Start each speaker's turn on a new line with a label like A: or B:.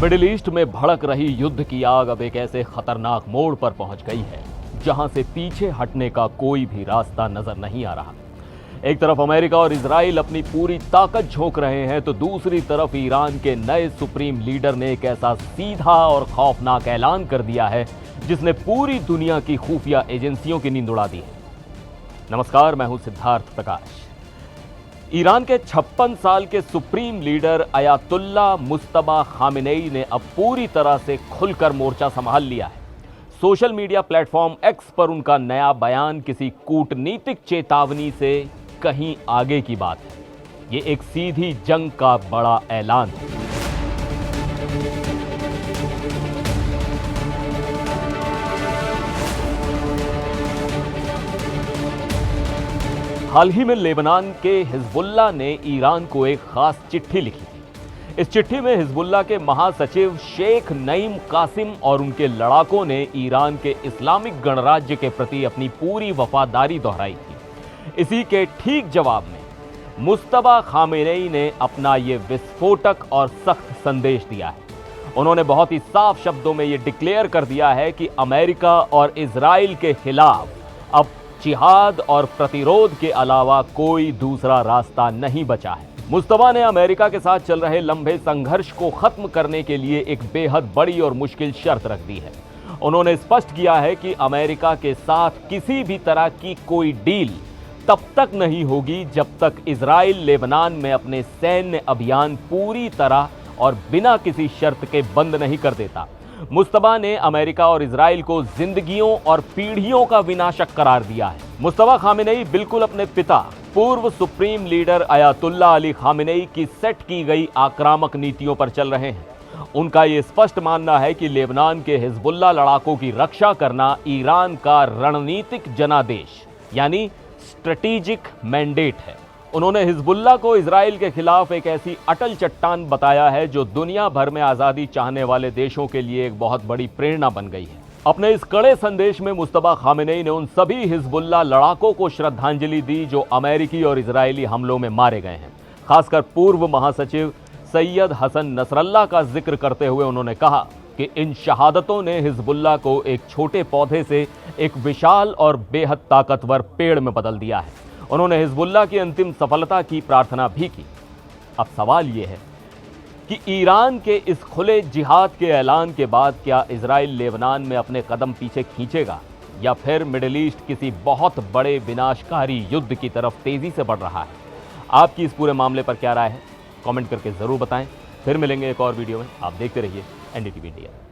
A: Middle east में भड़क रही युद्ध की आग अब एक ऐसे खतरनाक मोड़ पर पहुंच गई है जहां से पीछे हटने का कोई भी रास्ता नजर नहीं आ रहा। एक तरफ अमेरिका और इजराइल अपनी पूरी ताकत झोंक रहे हैं तो दूसरी तरफ ईरान के नए सुप्रीम लीडर ने एक ऐसा सीधा और खौफनाक ऐलान कर दिया है जिसने पूरी दुनिया की खुफिया एजेंसियों की नींद उड़ा दी है। नमस्कार, मैं हूं सिद्धार्थ प्रकाश। ईरान के 56 साल के supreme leader Ayatollah Mojtaba Khamenei ने अब पूरी तरह से खुलकर मोर्चा संभाल लिया है। सोशल मीडिया प्लेटफॉर्म एक्स पर उनका नया बयान किसी कूटनीतिक चेतावनी से कहीं आगे की बात है। ये एक सीधी जंग का बड़ा ऐलान है। हाल ही में लेबनान के हिजबुल्लाह ने ईरान को एक खास चिट्ठी लिखी थी। इस चिट्ठी में हिजबुल्लाह के महासचिव शेख नईम कासिम और उनके लड़ाकों ने ईरान के इस्लामिक गणराज्य के प्रति अपनी पूरी वफादारी दोहराई थी। इसी के ठीक जवाब में मुज्तबा खामेनेई ने अपना ये विस्फोटक और सख्त संदेश दिया है। उन्होंने बहुत ही साफ शब्दों में ये डिक्लेयर कर दिया है कि अमेरिका और इजराइल के खिलाफ अब जिहाद और प्रतिरोध के अलावा कोई दूसरा रास्ता नहीं बचा है। मुज्तबा ने अमेरिका के साथ चल रहे लंबे संघर्ष को खत्म करने के लिए एक बेहद बड़ी और मुश्किल शर्त रख दी है। उन्होंने स्पष्ट किया है कि अमेरिका के साथ किसी भी तरह की कोई डील तब तक नहीं होगी जब तक इजराइल लेबनान में अपने सैन्य अभियान पूरी तरह और बिना किसी शर्त के बंद नहीं कर देता। मुज्तबा ने अमेरिका और इजराइल को जिंदगियों और पीढ़ियों का विनाशक करार दिया है। मुज्तबा खामेनेई बिल्कुल अपने पिता पूर्व supreme leader Ayatollah Ali Khamenei की सेट की गई आक्रामक नीतियों पर चल रहे हैं। उनका ये स्पष्ट मानना है कि लेबनान के हिजबुल्लाह लड़ाकों की रक्षा करना ईरान का रणनीतिक जनादेश यानी स्ट्रेटेजिक मैंडेट है। उन्होंने हिजबुल्लाह को इजराइल के खिलाफ एक ऐसी अटल चट्टान बताया है जो दुनिया भर में आज़ादी चाहने वाले देशों के लिए एक बहुत बड़ी प्रेरणा बन गई है। अपने इस कड़े संदेश में मुज्तबा खामेनेई ने उन सभी हिजबुल्लाह लड़ाकों को श्रद्धांजलि दी जो अमेरिकी और इजरायली हमलों में मारे गए हैं। खासकर पूर्व महासचिव सैयद हसन नसरल्लाह का जिक्र करते हुए उन्होंने कहा कि इन शहादतों ने हिजबुल्लाह को एक छोटे पौधे से एक विशाल और बेहद ताकतवर पेड़ में बदल दिया है। उन्होंने हिजबुल्लाह की अंतिम सफलता की प्रार्थना भी की। अब सवाल यह है कि ईरान के इस खुले जिहाद के ऐलान के बाद क्या इजराइल लेबनान में अपने कदम पीछे खींचेगा या फिर मिडिल ईस्ट किसी बहुत बड़े विनाशकारी युद्ध की तरफ तेजी से बढ़ रहा है? आपकी इस पूरे मामले पर क्या राय है? कमेंट करके जरूर बताएं। फिर मिलेंगे एक और वीडियो में। आप देखते रहिए एनडीटीवी इंडिया।